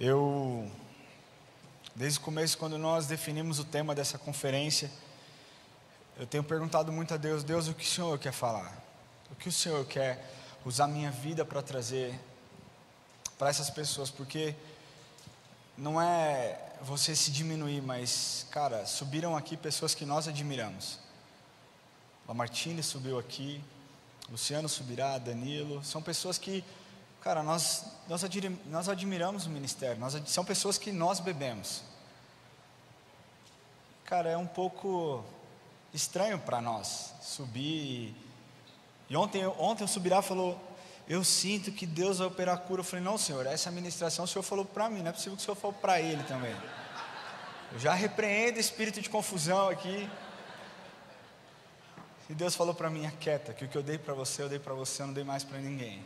Eu, desde o começo, quando nós definimos o tema dessa conferência, eu tenho perguntado muito a Deus: Deus, o que o Senhor quer falar? O que o Senhor quer usar minha vida para trazer para essas pessoas? Porque não é você se diminuir, mas, cara, subiram aqui pessoas que nós admiramos. Lamartine subiu aqui, Luciano subirá, Danilo, são pessoas que, cara, nós admiramos o ministério, são pessoas que nós bebemos. Cara, é um pouco estranho para nós subir. E ontem o Subirá falou: eu sinto que Deus vai operar a cura. Eu falei: não, Senhor, essa ministração o Senhor falou para mim, não é possível que o Senhor falou para ele também. Eu já repreendo o espírito de confusão aqui. E Deus falou para mim: aquieta, que o que eu dei para você, eu não dei mais para ninguém.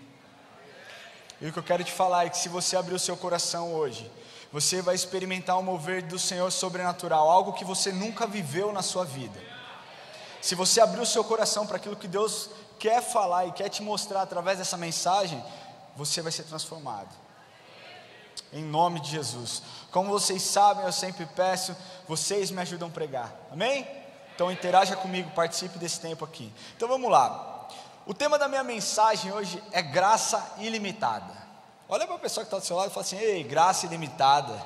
E o que eu quero te falar é que se você abrir o seu coração hoje, você vai experimentar um mover do Senhor sobrenatural, algo que você nunca viveu na sua vida. Se você abrir o seu coração para aquilo que Deus quer falar e quer te mostrar através dessa mensagem, você vai ser transformado. Em nome de Jesus. Como vocês sabem, eu sempre peço, vocês me ajudam a pregar. Amém? Então interaja comigo, participe desse tempo aqui. Então vamos lá. O tema da minha mensagem hoje é graça ilimitada. Olha para a pessoa que está do seu lado e fala assim: ei, graça ilimitada.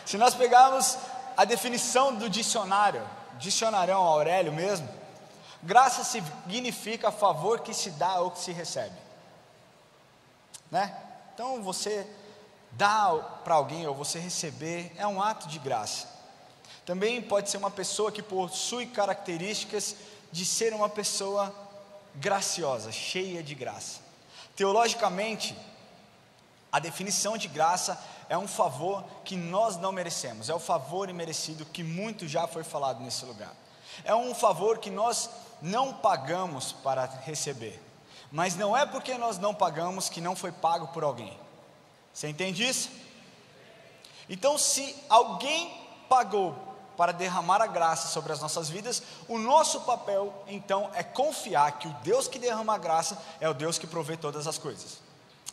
Se nós pegarmos a definição do dicionarão Aurélio mesmo, graça significa favor que se dá ou que se recebe, né? Então você dá para alguém ou você receber é um ato de graça. Também pode ser uma pessoa que possui características de ser uma pessoa graciosa, cheia de graça. Teologicamente, a definição de graça é um favor que nós não merecemos, é o favor imerecido que muito já foi falado nesse lugar. É um favor que nós não pagamos para receber, mas não é porque nós não pagamos que não foi pago por alguém. Você entende isso? Então, se alguém pagou para derramar a graça sobre as nossas vidas, o nosso papel então é confiar que o Deus que derrama a graça é o Deus que provê todas as coisas.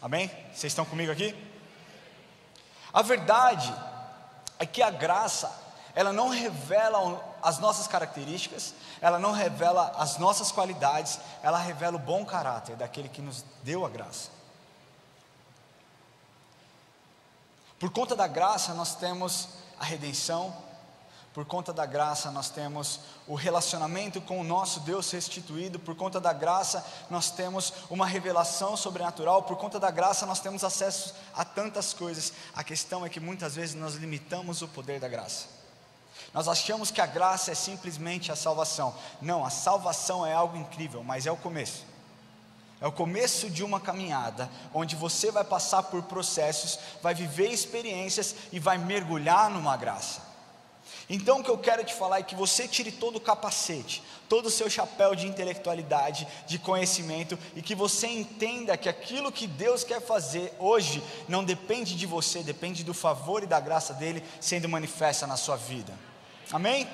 Amém? Vocês estão comigo aqui? A verdade é que a graça, ela não revela as nossas características, ela não revela as nossas qualidades, ela revela o bom caráter daquele que nos deu a graça. Por conta da graça nós temos a redenção. Por conta da graça nós temos o relacionamento com o nosso Deus restituído. Por conta da graça nós temos uma revelação sobrenatural. Por conta da graça nós temos acesso a tantas coisas. A questão é que muitas vezes nós limitamos o poder da graça. Nós achamos que a graça é simplesmente a salvação. Não, a salvação é algo incrível, mas é o começo. É o começo de uma caminhada, onde você vai passar por processos, vai viver experiências e vai mergulhar numa graça. Então o que eu quero te falar é que você tire todo o capacete, todo o seu chapéu de intelectualidade, de conhecimento, e que você entenda que aquilo que Deus quer fazer hoje não depende de você, depende do favor e da graça dele sendo manifesta na sua vida. Amém?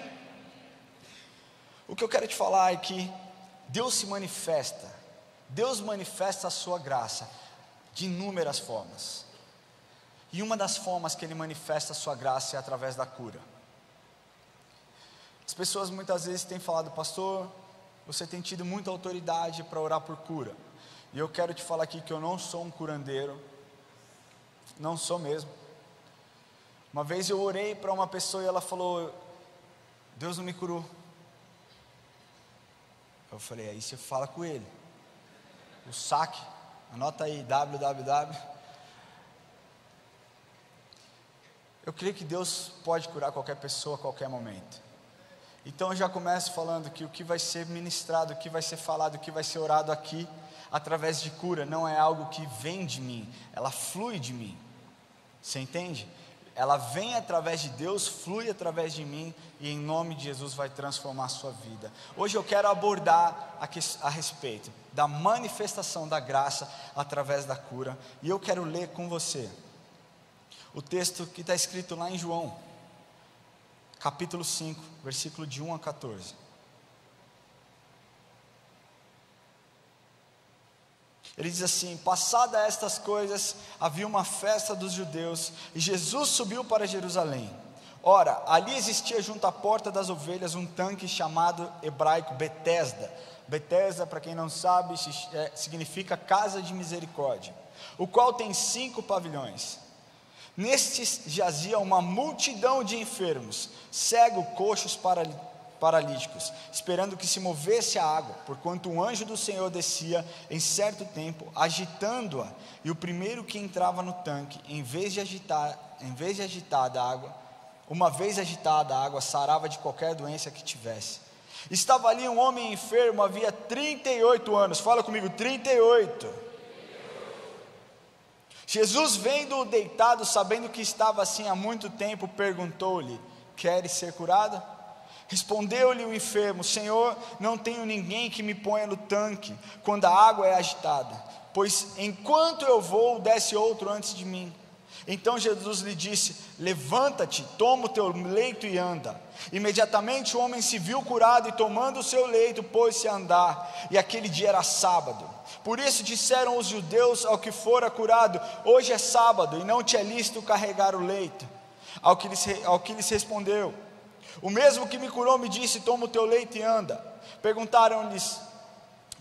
O que eu quero te falar é que Deus manifesta a sua graça de inúmeras formas. E uma das formas que ele manifesta a sua graça é através da cura. As pessoas muitas vezes têm falado: pastor, você tem tido muita autoridade para orar por cura. E eu quero te falar aqui que eu não sou um curandeiro, não sou mesmo. Uma vez eu orei para uma pessoa e ela falou: Deus não me curou. Eu falei: aí você fala com ele. O saque, anota aí, www. Eu creio que Deus pode curar qualquer pessoa a qualquer momento. Então eu já começo falando que o que vai ser ministrado, o que vai ser falado, o que vai ser orado aqui, através de cura, não é algo que vem de mim, ela flui de mim. Você entende? Ela vem através de Deus, flui através de mim, e em nome de Jesus vai transformar a sua vida. Hoje eu quero abordar a respeito da manifestação da graça através da cura, e eu quero ler com você o texto que está escrito lá em João, capítulo 5, versículo de 1 a 14. Ele diz assim: passada estas coisas, havia uma festa dos judeus, e Jesus subiu para Jerusalém. Ora, ali existia junto à porta das ovelhas um tanque chamado hebraico Betesda. Betesda, para quem não sabe, significa casa de misericórdia, o qual tem 5 pavilhões. Nestes jazia uma multidão de enfermos, cegos, coxos, paralíticos, esperando que se movesse a água, porquanto um anjo do Senhor descia em certo tempo, agitando-a, e o primeiro que entrava no tanque, uma vez agitada a água, sarava de qualquer doença que tivesse. Estava ali um homem enfermo, havia 38 anos, fala comigo, 38. Jesus, vendo-o deitado, sabendo que estava assim há muito tempo, perguntou-lhe: queres ser curado? Respondeu-lhe o enfermo: Senhor, não tenho ninguém que me ponha no tanque quando a água é agitada, pois enquanto eu vou, desce outro antes de mim. Então Jesus lhe disse: levanta-te, toma o teu leito e anda. Imediatamente o homem se viu curado, e tomando o seu leito, pôs-se a andar. E aquele dia era sábado. Por isso disseram os judeus ao que fora curado: hoje é sábado, e não te é lícito carregar o leito. Ao que lhes respondeu: o mesmo que me curou me disse: toma o teu leito e anda. Perguntaram-lhes: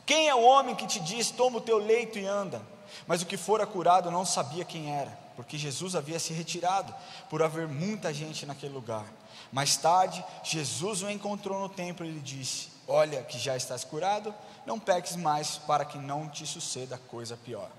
quem é o homem que te diz: toma o teu leito e anda? Mas o que fora curado não sabia quem era, porque Jesus havia se retirado, por haver muita gente naquele lugar. Mais tarde, Jesus o encontrou no templo e lhe disse: olha que já estás curado, não peques mais, para que não te suceda coisa pior.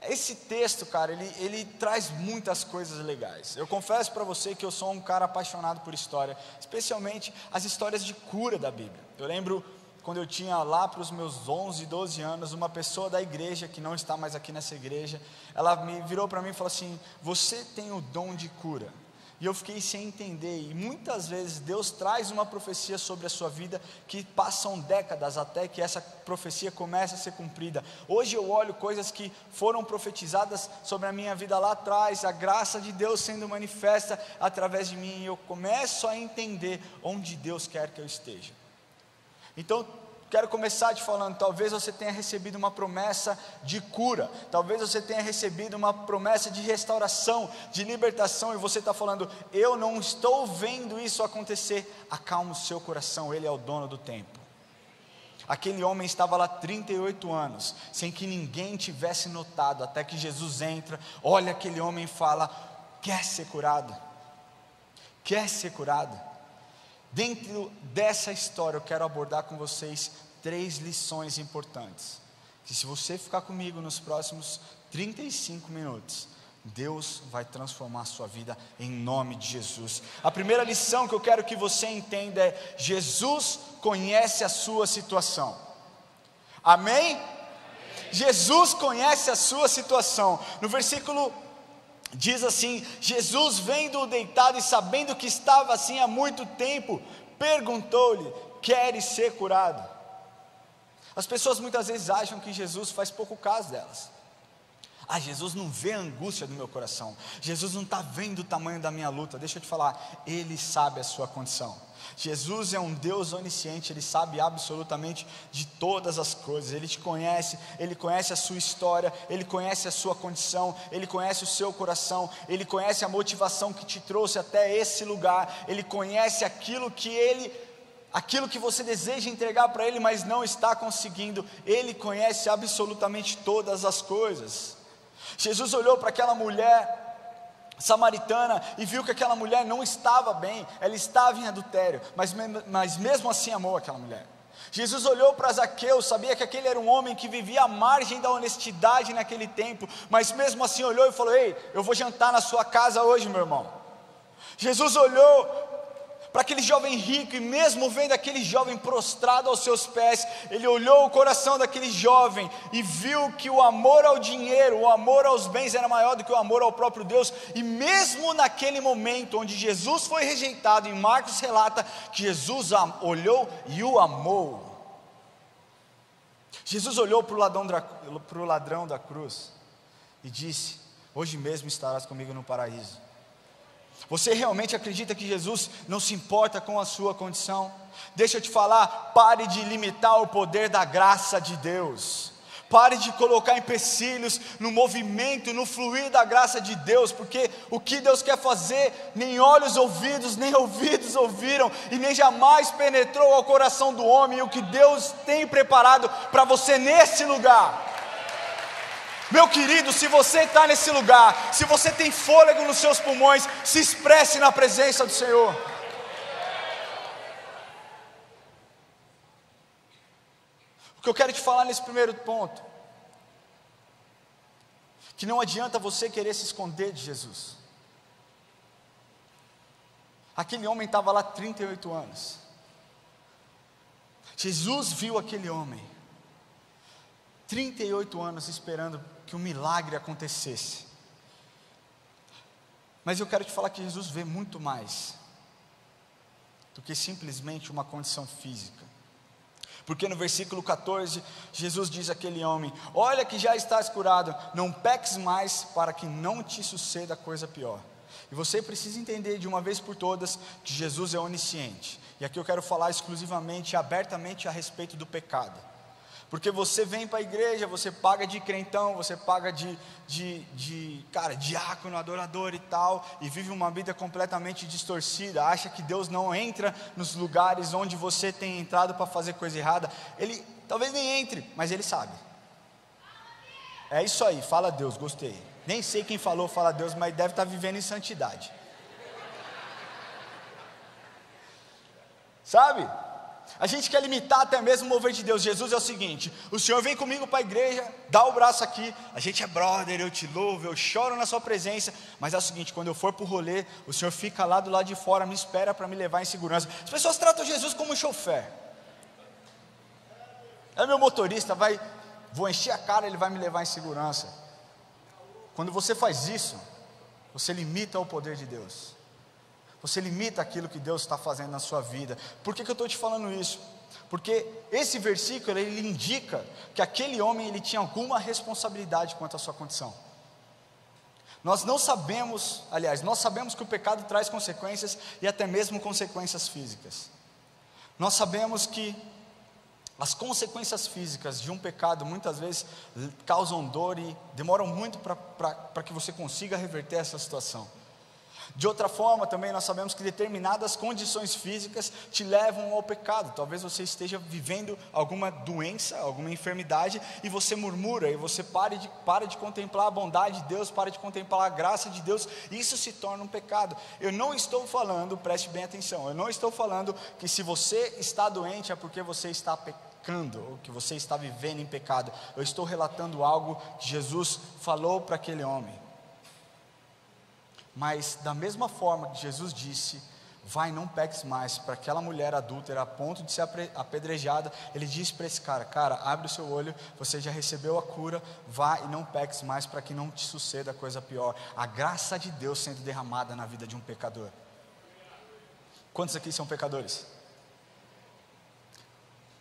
Esse texto, cara, ele traz muitas coisas legais. Eu confesso para você que eu sou um cara apaixonado por história, especialmente as histórias de cura da Bíblia. Eu lembro quando eu tinha lá para os meus 11, 12 anos, uma pessoa da igreja, que não está mais aqui nessa igreja, ela me virou para mim e falou assim: você tem o dom de cura. E eu fiquei sem entender, e muitas vezes Deus traz uma profecia sobre a sua vida, que passam décadas até que essa profecia comece a ser cumprida. Hoje eu olho coisas que foram profetizadas sobre a minha vida lá atrás, a graça de Deus sendo manifesta através de mim, e eu começo a entender onde Deus quer que eu esteja. Então, quero começar te falando, talvez você tenha recebido uma promessa de cura, talvez você tenha recebido uma promessa de restauração, de libertação, e você está falando: eu não estou vendo isso acontecer. Acalma o seu coração, Ele é o dono do tempo. Aquele homem estava lá 38 anos, sem que ninguém tivesse notado, até que Jesus entra, olha aquele homem e fala: quer ser curado? Quer ser curado? Dentro dessa história eu quero abordar com vocês 3 lições importantes, que se você ficar comigo nos próximos 35 minutos, Deus vai transformar a sua vida em nome de Jesus. A primeira lição que eu quero que você entenda é: Jesus conhece a sua situação. Amém? Jesus conhece a sua situação. No versículo diz assim: Jesus, vendo-o deitado e sabendo que estava assim há muito tempo, perguntou-lhe: queres ser curado? As pessoas muitas vezes acham que Jesus faz pouco caso delas. Jesus não vê a angústia do meu coração, Jesus não está vendo o tamanho da minha luta. Deixa eu te falar, Ele sabe a sua condição. Jesus é um Deus onisciente, Ele sabe absolutamente de todas as coisas. Ele te conhece, Ele conhece a sua história, Ele conhece a sua condição, Ele conhece o seu coração, Ele conhece a motivação que te trouxe até esse lugar, Ele conhece aquilo que você deseja entregar para Ele, mas não está conseguindo. Ele conhece absolutamente todas as coisas. Jesus olhou para aquela mulher samaritana e viu que aquela mulher não estava bem, ela estava em adultério, mas mesmo assim amou aquela mulher. Jesus olhou para Zaqueu, sabia que aquele era um homem que vivia à margem da honestidade naquele tempo, mas mesmo assim olhou e falou: ei, eu vou jantar na sua casa hoje, meu irmão. Jesus olhou para aquele jovem rico, e mesmo vendo aquele jovem prostrado aos seus pés, Ele olhou o coração daquele jovem e viu que o amor ao dinheiro, o amor aos bens era maior do que o amor ao próprio Deus. E mesmo naquele momento onde Jesus foi rejeitado, em Marcos relata que Jesus olhou e o amou. Jesus olhou para o ladrão da cruz e disse: hoje mesmo estarás comigo no paraíso. Você realmente acredita que Jesus não se importa com a sua condição? Deixa eu te falar, pare de limitar o poder da graça de Deus. Pare de colocar empecilhos no movimento, no fluir da graça de Deus, porque o que Deus quer fazer, nem olhos ouvidos, nem ouvidos ouviram, e nem jamais penetrou ao coração do homem, o que Deus tem preparado para você nesse lugar. Meu querido, se você está nesse lugar, se você tem fôlego nos seus pulmões, se expresse na presença do Senhor. O que eu quero te falar nesse primeiro ponto, que não adianta você querer se esconder de Jesus. Aquele homem estava lá 38 anos. Jesus viu aquele homem 38 anos esperando que um milagre acontecesse. Mas eu quero te falar que Jesus vê muito mais do que simplesmente uma condição física. Porque no versículo 14, Jesus diz àquele homem: olha que já estás curado, não peques mais, para que não te suceda coisa pior. E você precisa entender de uma vez por todas que Jesus é onisciente. E aqui eu quero falar exclusivamente, abertamente a respeito do pecado. Porque você vem para a igreja, você paga de crentão, você paga de diácono, adorador e tal, e vive uma vida completamente distorcida, acha que Deus não entra nos lugares onde você tem entrado para fazer coisa errada. Ele talvez nem entre, mas Ele sabe. É isso aí, fala Deus, gostei. Nem sei quem falou fala Deus, mas deve estar vivendo em santidade. Sabe? A gente quer limitar até mesmo o mover de Deus. Jesus é o seguinte: o Senhor vem comigo para a igreja, dá o braço aqui, a gente é brother, eu te louvo, eu choro na sua presença, mas é o seguinte, quando eu for para o rolê, o Senhor fica lá do lado de fora, me espera para me levar em segurança. As pessoas tratam Jesus como um chofer. É meu motorista, vou encher a cara, ele vai me levar em segurança. Quando você faz isso, você limita o poder de Deus. Você limita aquilo que Deus está fazendo na sua vida. Por que eu estou te falando isso? Porque esse versículo, ele indica que aquele homem, ele tinha alguma responsabilidade quanto à sua condição. Nós não sabemos, aliás, nós sabemos que o pecado traz consequências, e até mesmo consequências físicas. Nós sabemos que as consequências físicas de um pecado, muitas vezes, causam dor e demoram muito para que você consiga reverter essa situação. De outra forma, também nós sabemos que determinadas condições físicas te levam ao pecado. Talvez você esteja vivendo alguma doença, alguma enfermidade, e você murmura, e você para de contemplar a bondade de Deus, para de contemplar a graça de Deus, e isso se torna um pecado. Eu não estou falando, preste bem atenção, eu não estou falando que se você está doente é porque você está pecando, ou que você está vivendo em pecado. Eu estou relatando algo que Jesus falou para aquele homem. Mas da mesma forma que Jesus disse, vai, não peques mais, para aquela mulher adúltera a ponto de ser apedrejada, Ele disse para esse cara, abre o seu olho, você já recebeu a cura, vá e não peques mais, para que não te suceda coisa pior. A graça de Deus sendo derramada na vida de um pecador. Quantos aqui são pecadores?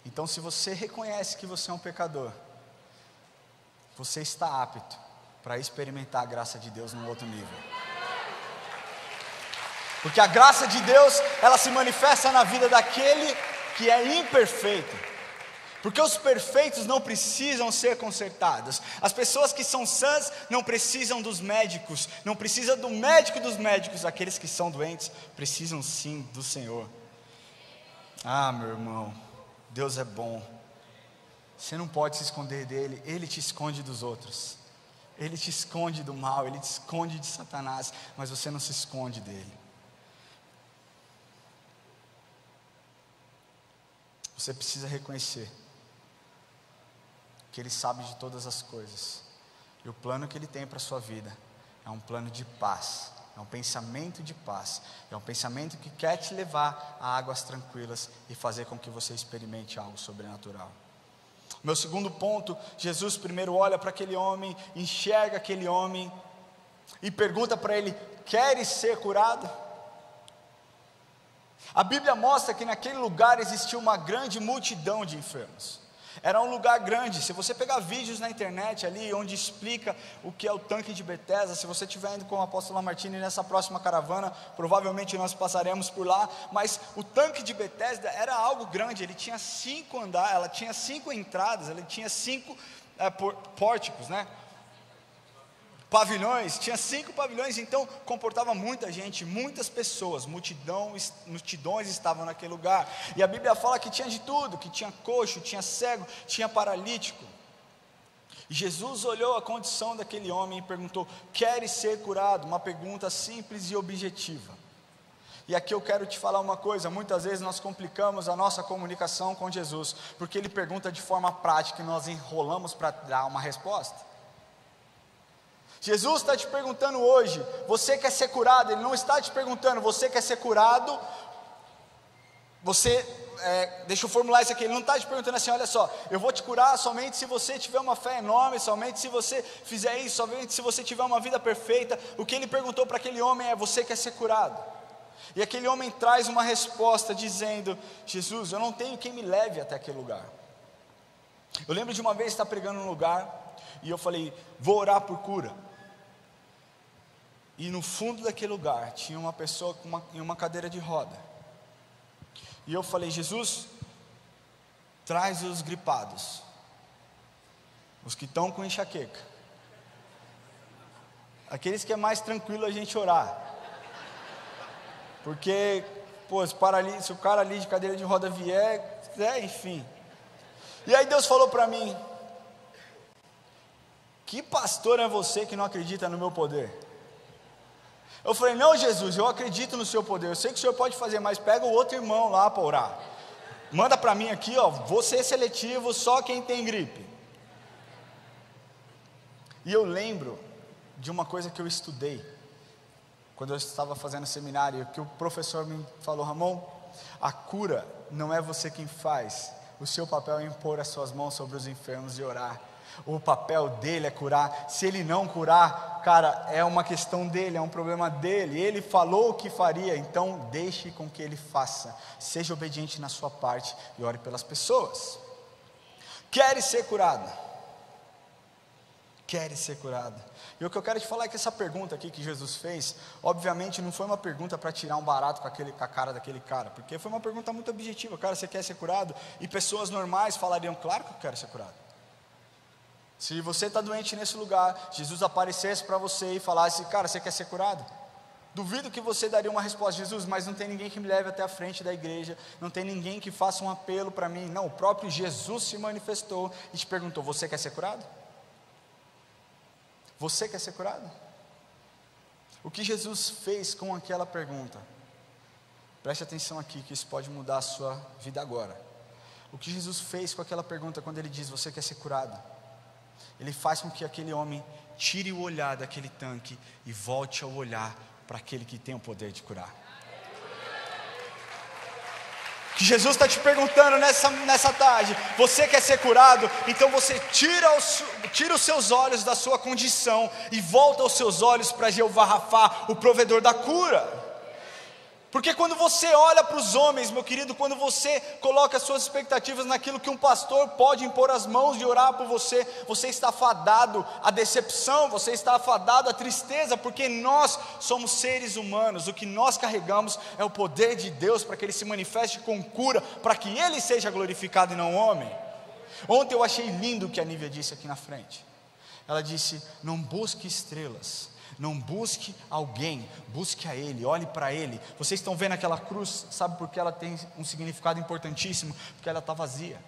Então, se você reconhece que você é um pecador, você está apto para experimentar a graça de Deus num outro nível. Porque a graça de Deus, ela se manifesta na vida daquele que é imperfeito. Porque os perfeitos não precisam ser consertados. As pessoas que são sãs não precisam dos médicos, não precisam do médico dos médicos. Aqueles que são doentes precisam sim do Senhor. Ah, meu irmão, Deus é bom. Você não pode se esconder dele, Ele te esconde dos outros. Ele te esconde do mal, Ele te esconde de Satanás, mas você não se esconde dele. Você precisa reconhecer que Ele sabe de todas as coisas, e o plano que Ele tem para a sua vida é um plano de paz, é um pensamento de paz, é um pensamento que quer te levar a águas tranquilas e fazer com que você experimente algo sobrenatural. Meu segundo ponto, Jesus primeiro olha para aquele homem, enxerga aquele homem e pergunta para ele: queres ser curado? A Bíblia mostra que naquele lugar existia uma grande multidão de enfermos. Era um lugar grande. Se você pegar vídeos na internet ali, onde explica o que é o tanque de Betesda, se você estiver indo com o apóstolo Martini nessa próxima caravana, provavelmente nós passaremos por lá, mas o tanque de Betesda era algo grande, ele tinha 5 andares, ela tinha 5 entradas, ele tinha 5 pórticos, né? Pavilhões, tinha 5 pavilhões, então comportava muita gente, muitas pessoas, multidões estavam naquele lugar, e a Bíblia fala que tinha de tudo, que tinha coxo, tinha cego, tinha paralítico. E Jesus olhou a condição daquele homem e perguntou: queres ser curado? Uma pergunta simples e objetiva. E aqui eu quero te falar uma coisa: muitas vezes nós complicamos a nossa comunicação com Jesus, porque Ele pergunta de forma prática e nós enrolamos para dar uma resposta. Jesus está te perguntando hoje: você quer ser curado? Ele não está te perguntando: você quer ser curado? Deixa eu formular isso aqui. Ele não está te perguntando assim: olha só, eu vou te curar somente se você tiver uma fé enorme, somente se você fizer isso, somente se você tiver uma vida perfeita. O que Ele perguntou para aquele homem é: você quer ser curado? E aquele homem traz uma resposta dizendo: Jesus, eu não tenho quem me leve até aquele lugar. Eu lembro de uma vez estar pregando num lugar e eu falei: vou orar por cura. E no fundo daquele lugar tinha uma pessoa em uma cadeira de roda. E eu falei: Jesus, traz os gripados, os que estão com enxaqueca, aqueles que é mais tranquilo a gente orar, porque, se o cara ali de cadeira de roda vier, enfim. E aí Deus falou para mim: que pastor é você que não acredita no meu poder? Eu falei: não, Jesus, eu acredito no seu poder, eu sei que o senhor pode fazer, mas pega o outro irmão lá para orar, manda para mim aqui, vou ser seletivo, só quem tem gripe. E eu lembro de uma coisa que eu estudei, quando eu estava fazendo seminário, que o professor me falou: Ramon, a cura não é você quem faz, o seu papel é impor as suas mãos sobre os enfermos e orar. O papel dele é curar. Se ele não curar, cara, é uma questão dele, é um problema dele. Ele falou o que faria, então deixe com que ele faça. Seja obediente na sua parte e ore pelas pessoas. Queres ser curado? Queres ser curado? E o que eu quero te falar é que essa pergunta aqui que Jesus fez, obviamente não foi uma pergunta para tirar um barato com a cara daquele cara, porque foi uma pergunta muito objetiva. Cara, você quer ser curado? E pessoas normais falariam: claro que eu quero ser curado. Se você está doente nesse lugar, Jesus aparecesse para você e falasse: cara, você quer ser curado? Duvido que você daria uma resposta: Jesus, mas não tem ninguém que me leve até a frente da igreja, não tem ninguém que faça um apelo para mim. Não, o próprio Jesus se manifestou e te perguntou: você quer ser curado? Você quer ser curado? O que Jesus fez com aquela pergunta? Preste atenção aqui, que isso pode mudar a sua vida agora. O que Jesus fez com aquela pergunta, quando Ele diz: você quer ser curado? Ele faz com que aquele homem tire o olhar daquele tanque e volte a olhar para aquele que tem o poder de curar. O que Jesus está te perguntando nessa tarde: você quer ser curado? Então você tira os seus olhos da sua condição e volta os seus olhos para Jeová Rafá, o provedor da cura. Porque quando você olha para os homens, meu querido, quando você coloca as suas expectativas naquilo que um pastor pode impor as mãos e orar por você, você está fadado à decepção, você está fadado à tristeza, porque nós somos seres humanos. O que nós carregamos é o poder de Deus para que Ele se manifeste com cura, para que Ele seja glorificado e não o homem. Ontem eu achei lindo o que a Nívia disse aqui na frente. Ela disse: não busque estrelas, não busque alguém, busque a Ele, olhe para Ele. Vocês estão vendo aquela cruz, sabe por que ela tem um significado importantíssimo? Porque ela está vazia.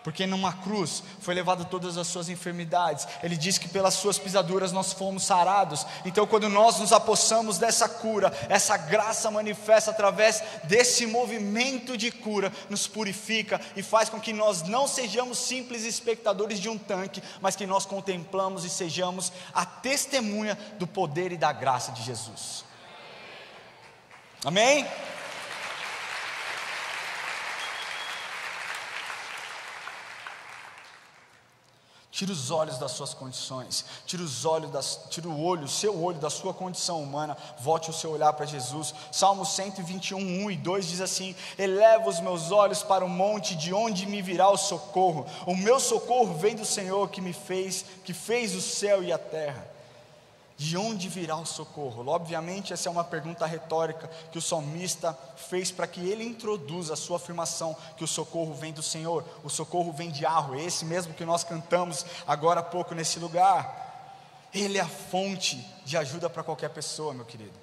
Porque numa cruz foi levado todas as suas enfermidades. Ele diz que pelas suas pisaduras nós fomos sarados. Então quando nós nos apossamos dessa cura, essa graça manifesta através desse movimento de cura, nos purifica e faz com que nós não sejamos simples espectadores de um tanque, mas que nós contemplamos e sejamos a testemunha do poder e da graça de Jesus. Amém? Tira os olhos das suas condições, tira o seu olho da sua condição humana, volte o seu olhar para Jesus. Salmo 121, 1 e 2 diz assim: eleva os meus olhos para o monte, de onde me virá o socorro. O meu socorro vem do Senhor que fez o céu e a terra. De onde virá o socorro? Obviamente essa é uma pergunta retórica que o salmista fez para que ele introduza a sua afirmação que o socorro vem do Senhor, o socorro vem de Yahweh, esse mesmo que nós cantamos agora há pouco nesse lugar. Ele é a fonte de ajuda para qualquer pessoa, meu querido.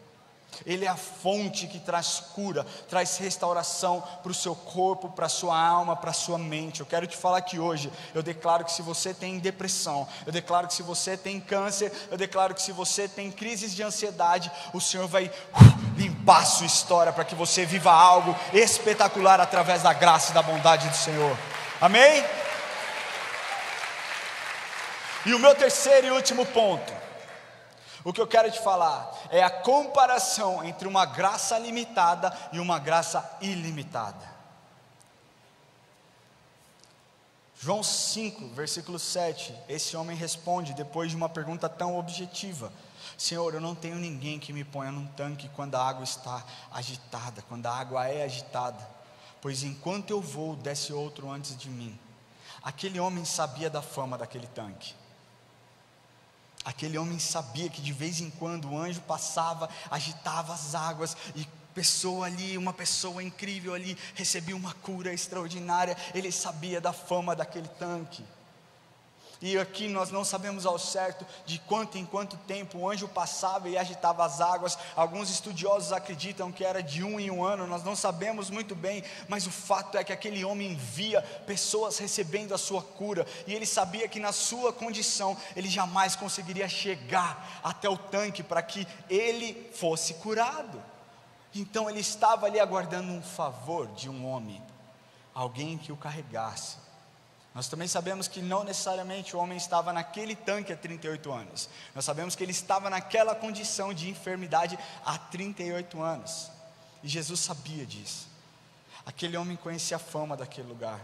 Ele é a fonte que traz cura, traz restauração para o seu corpo, para a sua alma, para a sua mente. Eu quero te falar que hoje, eu declaro que se você tem depressão, eu declaro que se você tem câncer, eu declaro que se você tem crises de ansiedade, o Senhor vai limpar a sua história para que você viva algo espetacular através da graça e da bondade do Senhor. Amém? E o meu terceiro e último ponto, o que eu quero te falar é a comparação entre uma graça limitada e uma graça ilimitada. João 5, versículo 7, esse homem responde depois de uma pergunta tão objetiva: Senhor, eu não tenho ninguém que me ponha num tanque quando a água está agitada, quando a água é agitada, pois enquanto eu vou, desce outro antes de mim. Aquele homem sabia da fama daquele tanque. Aquele homem sabia que de vez em quando o anjo passava, agitava as águas e uma pessoa incrível ali recebia uma cura extraordinária. Ele sabia da fama daquele tanque. E aqui nós não sabemos ao certo de quanto em quanto tempo o anjo passava e agitava as águas. Alguns estudiosos acreditam que era de 1 em 1 ano, nós não sabemos muito bem, mas o fato é que aquele homem via pessoas recebendo a sua cura, e ele sabia que na sua condição, ele jamais conseguiria chegar até o tanque para que ele fosse curado. Então ele estava ali aguardando um favor de um homem, alguém que o carregasse. Nós também sabemos que não necessariamente o homem estava naquele tanque há 38 anos. Nós sabemos que ele estava naquela condição de enfermidade há 38 anos. E Jesus sabia disso. Aquele homem conhecia a fama daquele lugar.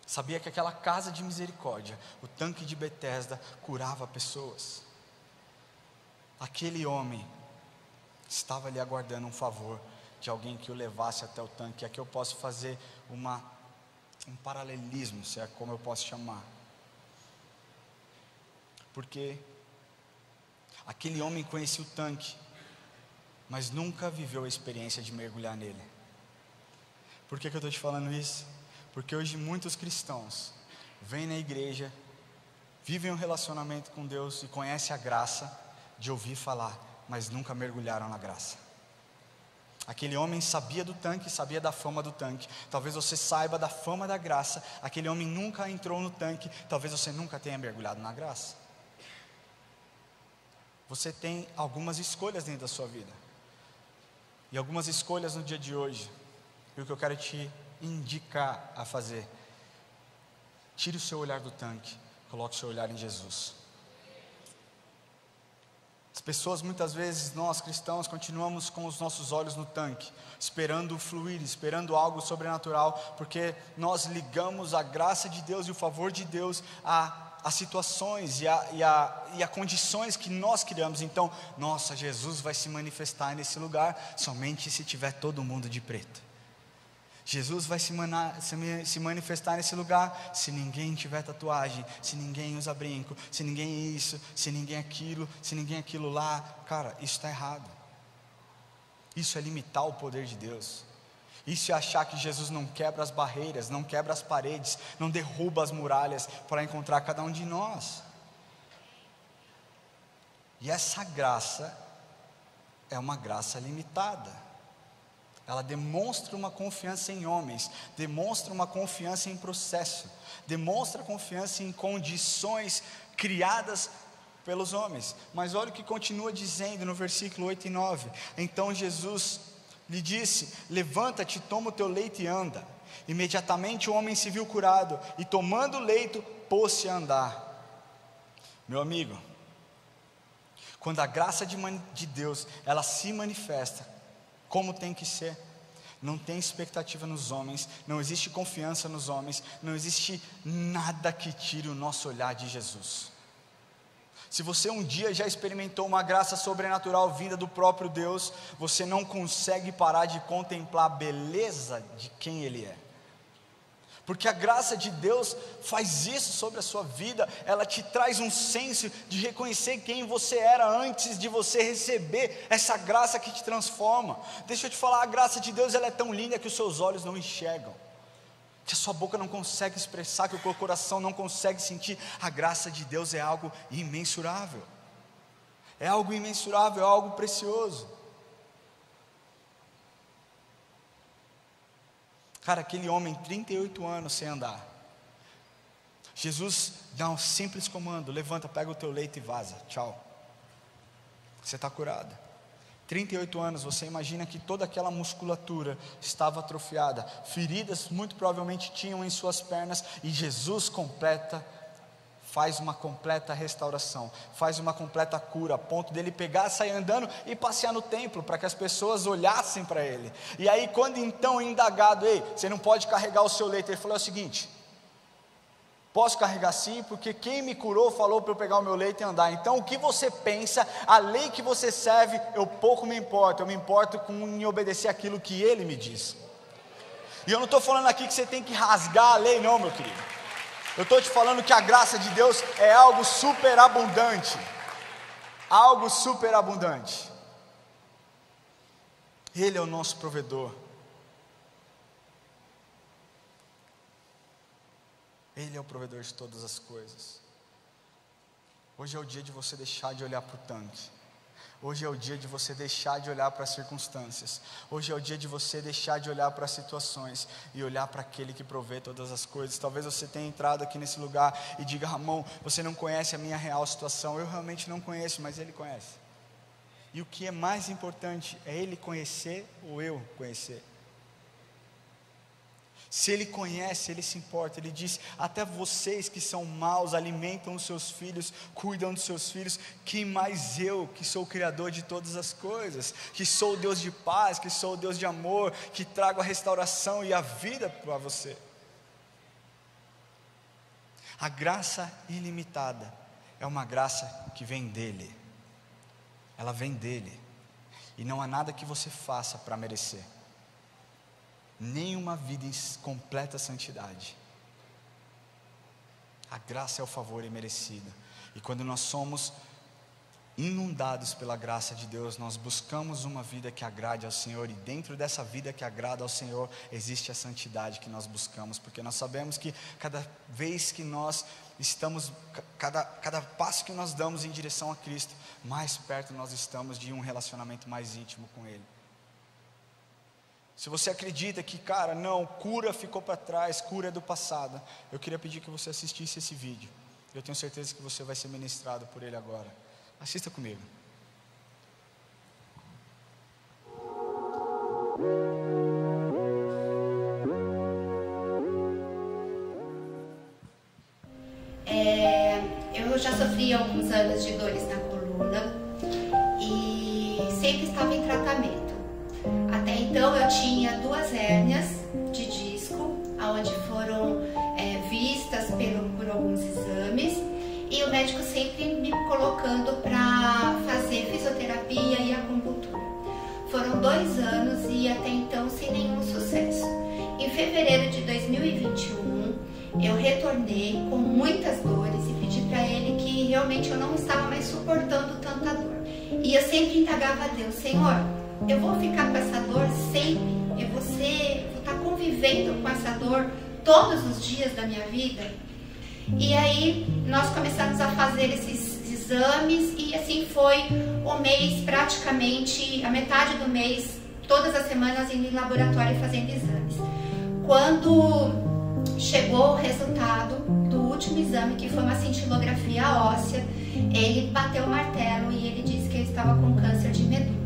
Sabia que aquela casa de misericórdia, o tanque de Betesda, curava pessoas. Aquele homem estava ali aguardando um favor de alguém que o levasse até o tanque. Aqui eu posso fazer um paralelismo, se é como eu posso chamar, porque aquele homem conhecia o tanque, mas nunca viveu a experiência de mergulhar nele. Por que eu estou te falando isso? Porque hoje muitos cristãos vêm na igreja, vivem um relacionamento com Deus e conhecem a graça de ouvir falar, mas nunca mergulharam na graça. Aquele homem sabia do tanque, sabia da fama do tanque. Talvez você saiba da fama da graça. Aquele homem nunca entrou no tanque. Talvez você nunca tenha mergulhado na graça. Você tem algumas escolhas dentro da sua vida, e algumas escolhas no dia de hoje. E o que eu quero te indicar a fazer: tire o seu olhar do tanque, coloque o seu olhar em Jesus. As pessoas, muitas vezes, nós cristãos, continuamos com os nossos olhos no tanque, esperando fluir, esperando algo sobrenatural, porque nós ligamos a graça de Deus e o favor de Deus a situações e a condições que nós criamos. Então, nossa, Jesus vai se manifestar nesse lugar somente se tiver todo mundo de preto. Jesus vai se manifestar nesse lugar se ninguém tiver tatuagem, se ninguém usa brinco, se ninguém isso, se ninguém aquilo, se ninguém aquilo lá. Cara, isso está errado. Isso é limitar o poder de Deus. Isso é achar que Jesus não quebra as barreiras, não quebra as paredes, não derruba as muralhas para encontrar cada um de nós. E essa graça é uma graça limitada. Ela demonstra uma confiança em homens, demonstra uma confiança em processo, demonstra confiança em condições criadas pelos homens. Mas olha o que continua dizendo no versículo 8 e 9. Então Jesus lhe disse: levanta-te, toma o teu leito e anda. Imediatamente o homem se viu curado, e tomando o leito, pôs-se a andar. Meu amigo, quando a graça de Deus, ela se manifesta como tem que ser, não tem expectativa nos homens, não existe confiança nos homens, não existe nada que tire o nosso olhar de Jesus. Se você um dia já experimentou uma graça sobrenatural vinda do próprio Deus, você não consegue parar de contemplar a beleza de quem Ele é. Porque a graça de Deus faz isso sobre a sua vida. Ela te traz um senso de reconhecer quem você era antes de você receber essa graça que te transforma. Deixa eu te falar, a graça de Deus ela é tão linda que os seus olhos não enxergam, que a sua boca não consegue expressar, que o seu coração não consegue sentir. A graça de Deus é algo imensurável. É algo imensurável, é algo precioso. Cara, aquele homem, 38 anos sem andar. Jesus dá um simples comando: levanta, pega o teu leito e vaza, tchau. Você está curado. 38 anos, você imagina que toda aquela musculatura estava atrofiada, feridas muito provavelmente tinham em suas pernas, e Jesus faz uma completa restauração, faz uma completa cura, a ponto dele pegar, sair andando e passear no templo, para que as pessoas olhassem para ele. E aí quando então indagado: ei, você não pode carregar o seu leito, ele falou o seguinte: posso carregar sim, porque quem me curou falou para eu pegar o meu leito e andar. Então o que você pensa, a lei que você serve, eu pouco me importo, eu me importo em obedecer aquilo que ele me diz. E eu não estou falando aqui que você tem que rasgar a lei não, meu querido. Eu estou te falando que a graça de Deus é algo superabundante. Algo superabundante. Ele é o nosso provedor. Ele é o provedor de todas as coisas. Hoje é o dia de você deixar de olhar para o tanque. Hoje é o dia de você deixar de olhar para as circunstâncias. Hoje é o dia de você deixar de olhar para as situações e olhar para aquele que provê todas as coisas. Talvez você tenha entrado aqui nesse lugar e diga: Ramon, você não conhece a minha real situação. Eu realmente não conheço, mas Ele conhece. E o que é mais importante é Ele conhecer ou eu conhecer. Se Ele conhece, Ele se importa. Ele diz: até vocês que são maus alimentam os seus filhos, cuidam dos seus filhos, que mais eu, que sou o Criador de todas as coisas, que sou o Deus de paz, que sou o Deus de amor, que trago a restauração e a vida para você. A graça ilimitada é uma graça que vem dEle. Ela vem dEle, e não há nada que você faça para merecer. Nenhuma vida em completa santidade. A graça é o favor imerecido. E quando nós somos inundados pela graça de Deus, nós buscamos uma vida que agrade ao Senhor. E dentro dessa vida que agrada ao Senhor, existe a santidade que nós buscamos. Porque nós sabemos que cada vez que nós estamos, cada passo que nós damos em direção a Cristo, mais perto nós estamos de um relacionamento mais íntimo com Ele. Se você acredita que, cara, não, cura ficou para trás, cura é do passado, eu queria pedir que você assistisse esse vídeo. Eu tenho certeza que você vai ser ministrado por ele agora. Assista comigo. Eu já sofri alguns anos de dores na coluna e sempre estava em tratamento. Até então eu tinha 2 hérnias de disco, onde foram vistas por alguns exames, e o médico sempre me colocando para fazer fisioterapia e acupuntura. Foram 2 anos e até então sem nenhum sucesso. Em fevereiro de 2021 eu retornei com muitas dores e pedi para ele que realmente eu não estava mais suportando tanta dor. E eu sempre indagava a Deus: Senhor, eu vou ficar com essa dor sempre? Eu vou estar convivendo com essa dor todos os dias da minha vida? E aí nós começamos a fazer esses exames e assim foi o mês, praticamente a metade do mês, todas as semanas indo em laboratório fazendo exames. Quando chegou o resultado do último exame, que foi uma cintilografia óssea, ele bateu o martelo e ele disse que eu estava com câncer de medula.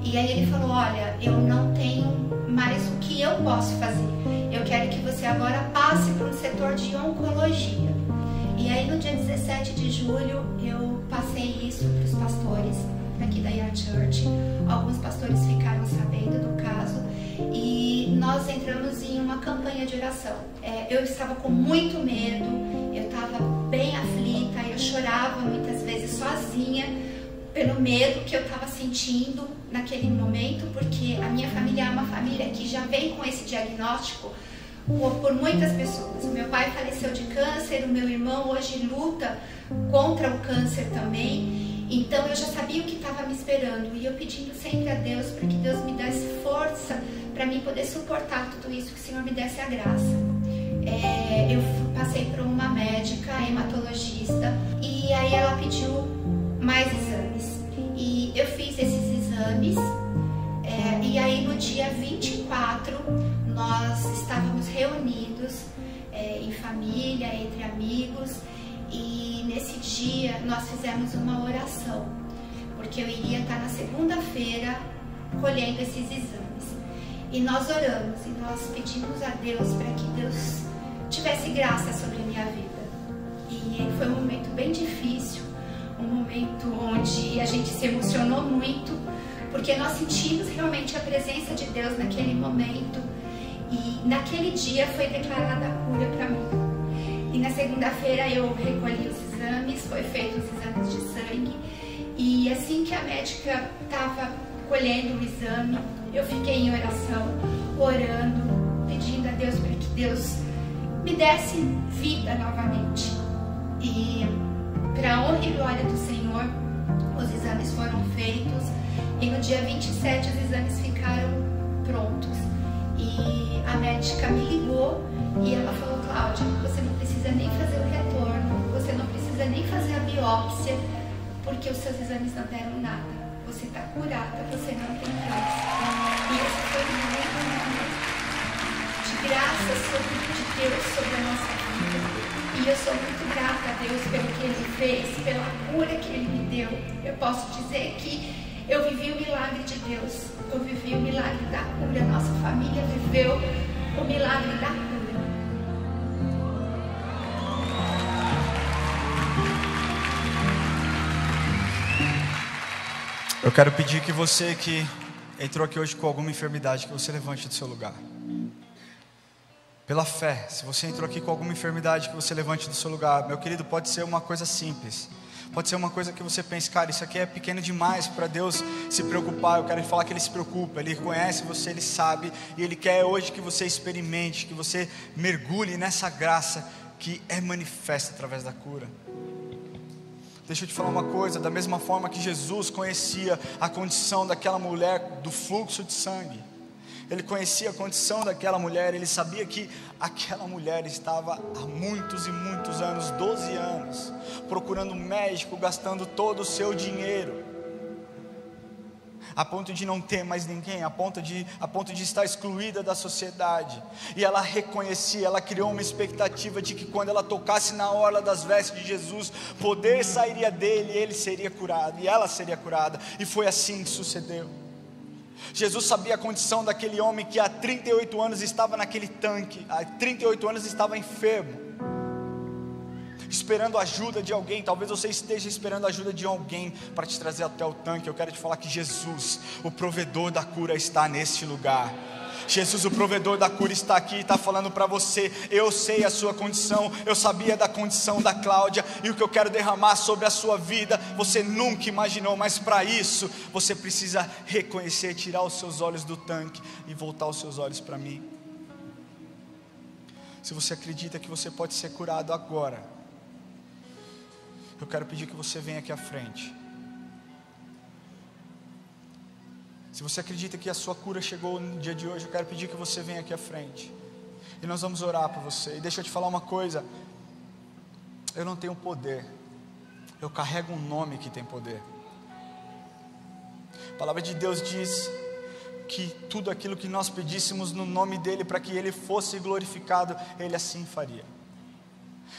E aí ele falou: olha, eu não tenho mais o que eu posso fazer. Eu quero que você agora passe para o setor de oncologia. E aí no dia 17 de julho eu passei isso para os pastores aqui da Yard Church. Alguns pastores ficaram sabendo do caso e nós entramos em uma campanha de oração. Eu estava com muito medo, eu estava bem aflita, eu chorava muitas vezes sozinha pelo medo que eu estava sentindo naquele momento, porque a minha família é uma família que que já vem com esse diagnóstico por muitas pessoas. O meu pai faleceu de câncer, o meu irmão hoje luta contra o câncer também. Então eu já sabia o que estava me esperando, e eu pedindo sempre a Deus para que Deus me desse força para mim poder suportar tudo isso, que o Senhor me desse a graça. Eu passei por uma médica hematologista, e aí ela pediu mais exames, e eu fiz esses exames, e aí no dia 24 nós estávamos reunidos em família, entre amigos, e nesse dia nós fizemos uma oração, porque eu iria estar na segunda-feira colhendo esses exames, e nós oramos e nós pedimos a Deus para que Deus tivesse graça sobre a minha vida. E foi um momento bem difícil, um momento onde a gente se emocionou muito, porque nós sentimos realmente a presença de Deus naquele momento, e naquele dia foi declarada a cura para mim. E na segunda-feira eu recolhi os exames, foi feito os exames de sangue, e assim que a médica estava colhendo o exame, eu fiquei em oração, orando, pedindo a Deus para que Deus me desse vida novamente. E para a honra e glória do Senhor, os exames foram feitos, e no dia 27 os exames ficaram prontos. E a médica me ligou e ela falou: Cláudia, você não precisa nem fazer o retorno, você não precisa nem fazer a biópsia, porque os seus exames não deram nada. Você está curada, você não tem câncer. E esse foi um momento de graça de Deus sobre a nossa vida. E eu sou muito grata a Deus pelo que Ele fez, pela cura que Ele me deu. Eu posso dizer que eu vivi o milagre de Deus. Eu vivi o milagre da cura. Nossa família viveu o milagre da cura. Eu quero pedir que você que entrou aqui hoje com alguma enfermidade, que você levante do seu lugar. Pela fé, se você entrou aqui com alguma enfermidade, que você levante do seu lugar. Meu querido, pode ser uma coisa simples. Pode ser uma coisa que você pense: cara, isso aqui é pequeno demais para Deus se preocupar. Eu quero falar que Ele se preocupa, Ele conhece você, Ele sabe, e Ele quer hoje que você experimente, que você mergulhe nessa graça que é manifesta através da cura. Deixa eu te falar uma coisa: da mesma forma que Jesus conhecia a condição daquela mulher do fluxo de sangue, Ele conhecia a condição daquela mulher, Ele sabia que aquela mulher estava há muitos e muitos anos, 12 anos, procurando um médico, gastando todo o seu dinheiro, a ponto de não ter mais ninguém, a ponto de estar excluída da sociedade. E ela reconhecia, ela criou uma expectativa de que quando ela tocasse na orla das vestes de Jesus, poder sairia dele, ele seria curado, e ela seria curada. E foi assim que sucedeu. Jesus sabia a condição daquele homem que há 38 anos estava naquele tanque, há 38 anos estava enfermo, esperando a ajuda de alguém. Talvez você esteja esperando a ajuda de alguém para te trazer até o tanque. Eu quero te falar que Jesus, o provedor da cura, está neste lugar. Jesus, o provedor da cura, está aqui e está falando para você: eu sei a sua condição, eu sabia da condição da Cláudia, e o que eu quero derramar sobre a sua vida, você nunca imaginou, mas para isso, você precisa reconhecer, tirar os seus olhos do tanque e voltar os seus olhos para mim. Se você acredita que você pode ser curado agora, eu quero pedir que você venha aqui à frente. Se você acredita que a sua cura chegou no dia de hoje, eu quero pedir que você venha aqui à frente, e nós vamos orar por você. E deixa eu te falar uma coisa: eu não tenho poder, eu carrego um nome que tem poder. A palavra de Deus diz que tudo aquilo que nós pedíssemos no nome dEle, para que Ele fosse glorificado, Ele assim faria.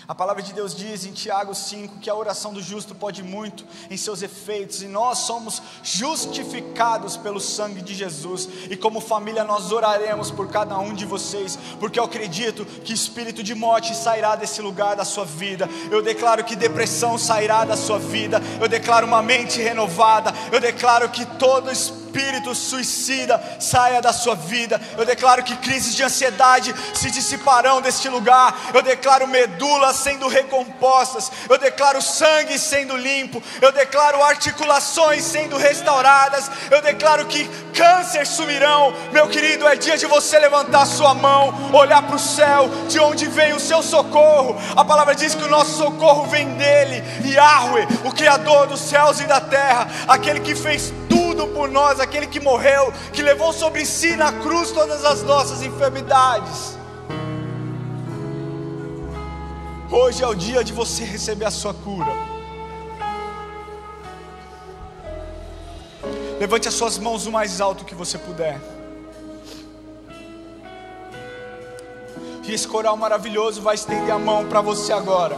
A palavra de Deus diz em Tiago 5 que a oração do justo pode muito em seus efeitos, e nós somos justificados pelo sangue de Jesus. E como família nós oraremos por cada um de vocês, porque eu acredito que espírito de morte sairá desse lugar da sua vida. Eu declaro que depressão sairá da sua vida. Eu declaro uma mente renovada. Eu declaro que todo espírito espírito suicida saia da sua vida. Eu declaro que crises de ansiedade se dissiparão deste lugar. Eu declaro medulas sendo recompostas. Eu declaro sangue sendo limpo. Eu declaro articulações sendo restauradas. Eu declaro que câncer sumirão. Meu querido, é dia de você levantar sua mão, olhar para o céu, de onde vem o seu socorro. A palavra diz que o nosso socorro vem dele, Yahweh, o Criador dos céus e da terra, aquele que fez tudo por nós, aquele que morreu, que levou sobre si na cruz todas as nossas enfermidades. Hoje é o dia de você receber a sua cura. Levante as suas mãos o mais alto que você puder. E esse coral maravilhoso vai estender a mão para você agora.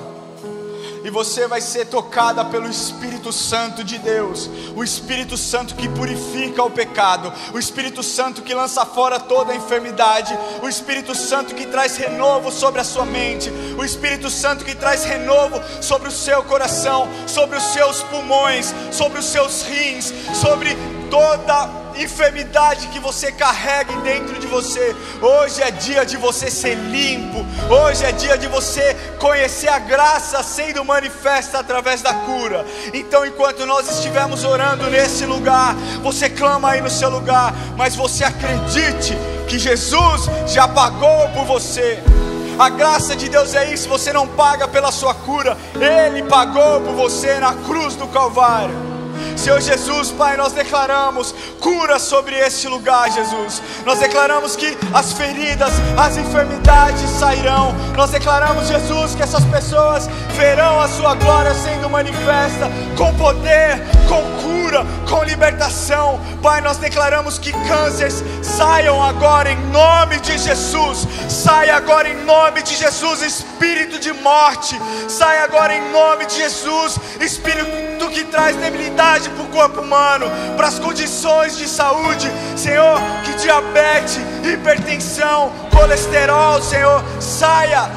E você vai ser tocada pelo Espírito Santo de Deus. O Espírito Santo que purifica o pecado. O Espírito Santo que lança fora toda a enfermidade. O Espírito Santo que traz renovo sobre a sua mente. O Espírito Santo que traz renovo sobre o seu coração, sobre os seus pulmões, sobre os seus rins, sobre toda enfermidade que você carrega dentro de você. Hoje é dia de você ser limpo. Hoje é dia de você conhecer a graça sendo manifesta através da cura. Então, enquanto nós estivermos orando nesse lugar, você clama aí no seu lugar, mas você acredite que Jesus já pagou por você. A graça de Deus é isso. Você não paga pela sua cura, Ele pagou por você na cruz do Calvário. Senhor Jesus, Pai, nós declaramos cura sobre este lugar, Jesus. Nós declaramos que as feridas, as enfermidades sairão. Nós declaramos, Jesus, que essas pessoas verão a sua glória sendo manifesta, com poder, com cura, com libertação. Pai, nós declaramos que cânceres saiam agora em nome de Jesus. Saia agora em nome de Jesus, espírito de morte. Saia agora em nome de Jesus, espírito que traz debilidade para o corpo humano, para as condições de saúde. Senhor, que diabetes, hipertensão, colesterol, Senhor, saia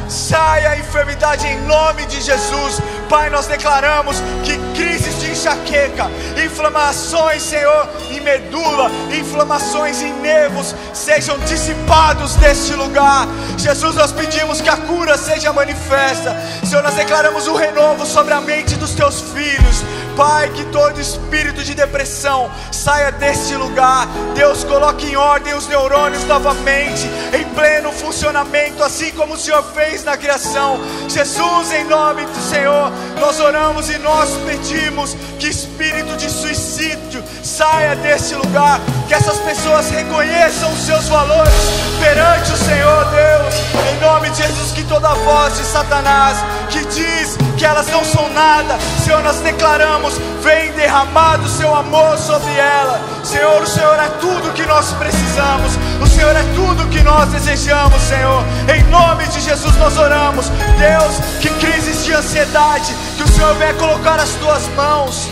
a enfermidade em nome de Jesus. Pai, nós declaramos que crises de enxaqueca, inflamações, Senhor, em medula, inflamações em nervos, sejam dissipados deste lugar. Jesus, nós pedimos que a cura seja manifesta. Senhor, nós declaramos o renovo sobre a mente dos teus filhos. Pai, que todo espírito de depressão saia deste lugar. Deus, coloque em ordem os neurônios novamente, em pleno funcionamento, assim como o Senhor fez na criação. Jesus, em nome do Senhor, nós oramos e nós pedimos que espírito de suicídio saia deste lugar. Que essas pessoas reconheçam os seus valores perante o Senhor Deus. Em nome de Jesus, que toda voz de Satanás que diz que elas não são nada, Senhor, nós declaramos, vem derramado o seu amor sobre ela. Senhor, o Senhor é tudo que nós precisamos. O Senhor é tudo que nós desejamos, Senhor. Em nome de Jesus nós oramos. Deus, que crises de ansiedade, que o Senhor venha colocar as tuas mãos.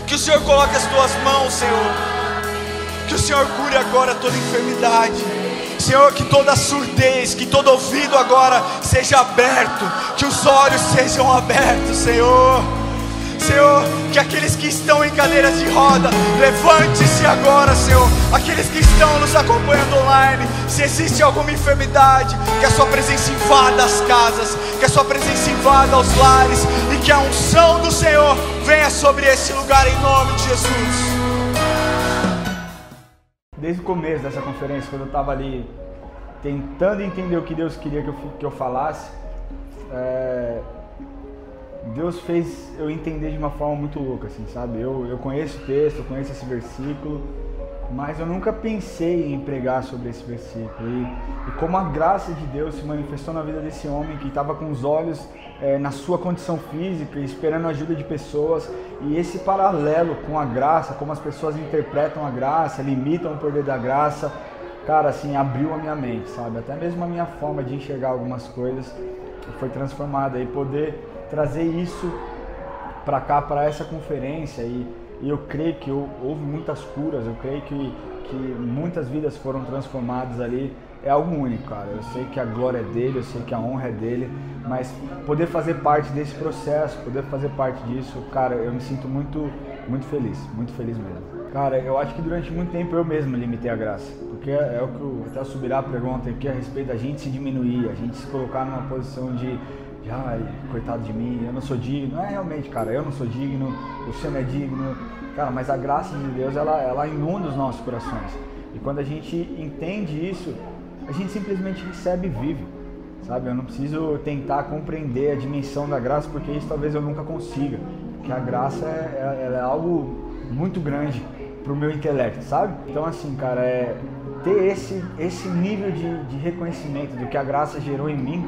Que o Senhor coloque as tuas mãos, Senhor. Que o Senhor cure agora toda enfermidade. Senhor, que toda surdez, que todo ouvido agora seja aberto, que os olhos sejam abertos, Senhor. Senhor, que aqueles que estão em cadeiras de roda, levante-se agora, Senhor. Aqueles que estão nos acompanhando online, se existe alguma enfermidade, que a sua presença invada as casas, que a sua presença invada os lares, e que a unção do Senhor venha sobre esse lugar em nome de Jesus. Desde o começo dessa conferência, quando eu estava ali tentando entender o que Deus queria que eu falasse, Deus fez eu entender de uma forma muito louca, assim, sabe? Eu conheço o texto, eu conheço esse versículo, mas eu nunca pensei em pregar sobre esse versículo. E como a graça de Deus se manifestou na vida desse homem que estava com os olhos na sua condição física, esperando a ajuda de pessoas, e esse paralelo com a graça, como as pessoas interpretam a graça, limitam o poder da graça, cara, assim, abriu a minha mente, sabe? Até mesmo a minha forma de enxergar algumas coisas foi transformada, e poder trazer isso para cá, para essa conferência, e eu creio que houve muitas curas, eu creio que muitas vidas foram transformadas ali. É algo único, cara. Eu sei que a glória é dele, eu sei que a honra é dele, mas poder fazer parte desse processo, poder fazer parte disso, cara, eu me sinto muito, muito feliz mesmo. Cara, eu acho que durante muito tempo eu mesmo limitei a graça, porque é o que até o Subirá pergunta aqui a respeito da gente se diminuir, a gente se colocar numa posição de ai, coitado de mim, eu não sou digno. Não é realmente, cara, eu não sou digno, você não é digno, cara, mas a graça de Deus, ela inunda os nossos corações, e quando a gente entende isso, a gente simplesmente recebe e vive, sabe? Eu não preciso tentar compreender a dimensão da graça, porque isso talvez eu nunca consiga, porque a graça ela é algo muito grande pro meu intelecto, sabe? Então assim, cara, ter esse nível de reconhecimento do que a graça gerou em mim,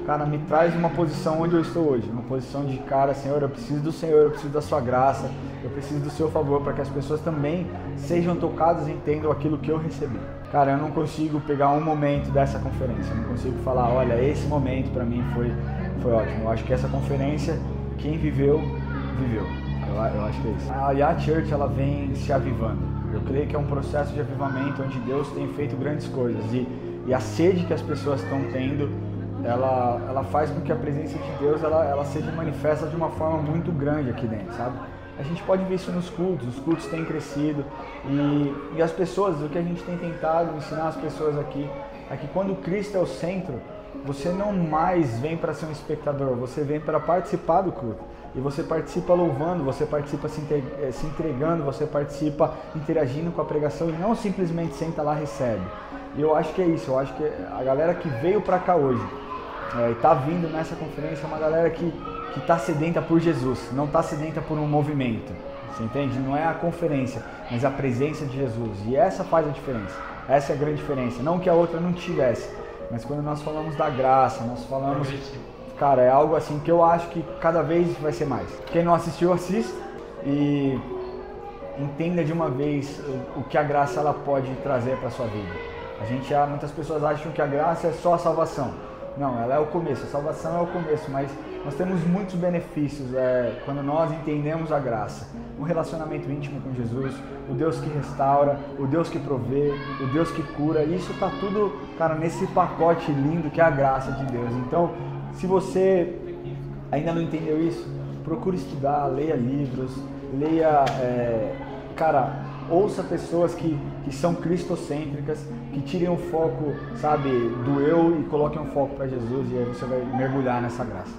cara, me traz uma posição onde eu estou hoje, uma posição de, cara, Senhor, eu preciso do Senhor, eu preciso da sua graça, eu preciso do seu favor, para que as pessoas também sejam tocadas e entendam aquilo que eu recebi. Cara, eu não consigo pegar um momento dessa conferência, eu não consigo falar, olha, esse momento para mim foi ótimo. Eu acho que essa conferência, quem viveu, viveu. Eu acho que é isso. A Yah Church, ela vem se avivando. Eu creio que é um processo de avivamento onde Deus tem feito grandes coisas. E a sede que as pessoas estão tendo, ela faz com que a presença de Deus ela seja manifesta de uma forma muito grande aqui dentro, sabe? A gente pode ver isso nos cultos, os cultos têm crescido. E as pessoas, o que a gente tem tentado ensinar as pessoas aqui, é que quando Cristo é o centro, você não mais vem para ser um espectador, você vem para participar do culto. E você participa louvando, você participa se entregando, você participa interagindo com a pregação e não simplesmente senta lá e recebe. E eu acho que é isso, eu acho que a galera que veio para cá hoje e está vindo nessa conferência é uma galera que está sedenta por Jesus, não está sedenta por um movimento, você entende? Não é a conferência, mas a presença de Jesus. E essa faz a diferença, essa é a grande diferença, não que a outra não tivesse, mas quando nós falamos da graça, nós falamos... Cara, é algo assim que eu acho que cada vez vai ser mais. Quem não assistiu, assista e entenda de uma vez o que a graça ela pode trazer para a sua vida. Muitas pessoas acham que a graça é só a salvação. Não, ela é o começo, a salvação é o começo, mas nós temos muitos benefícios quando nós entendemos a graça. Um relacionamento íntimo com Jesus, o Deus que restaura, o Deus que provê, o Deus que cura, isso está tudo, cara, nesse pacote lindo que é a graça de Deus. Então, se você ainda não entendeu isso, procure estudar, leia livros, ouça pessoas que são cristocêntricas, que tirem o foco, sabe, do eu e coloquem um foco para Jesus, e aí você vai mergulhar nessa graça.